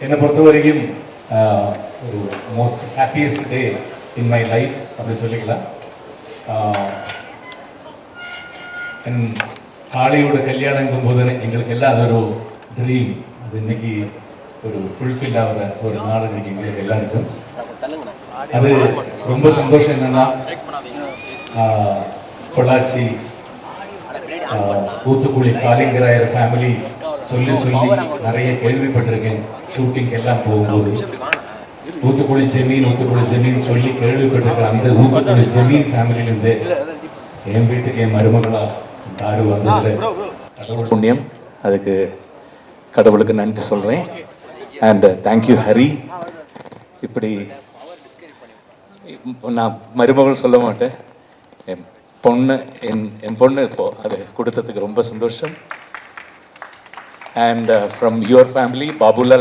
என்னை பொறுத்த வரைக்கும் ஒரு most happiest day in my life அப்படி சொல்லிக்கலாம். என் காளியோட கல்யாணங்கும் போது எங்களுக்கு எல்லாம் அது ஒரு ட்ரீம். அது இன்னைக்கு ஒரு ஃபுல்ஃபில் ஆகிற ஒரு நாள் இன்னைக்கு எங்களுக்கு எல்லாருக்கும். அது ரொம்ப சந்தோஷம். என்னன்னா பொள்ளாச்சி ஊத்துக்குழி காளிங்கராயர் ஃபேமிலி சொல்லி நிறைய கேள்விப்பட்டிருக்கேன். ஷூட்டிங் எல்லாம் போகும்போது ஊத்துக்குழி ஜெமீன் சொல்லி கேள்விப்பட்டிருக்கேன். அந்த ஊத்துக்குழி ஜெமீன் ஃபேமிலியிலேருந்து என் வீட்டுக்கு என் மருமகளா யாரு வந்தது கடவுள் புண்ணியம். அதுக்கு கடவுளுக்கு நன்றி சொல்கிறேன். And thank you Hari. இப்படி நான் மருமகள் சொல்ல மாட்டேன், என் பொண்ணு இப்போ அது கொடுத்ததுக்கு ரொம்ப சந்தோஷம். And from your family Babulal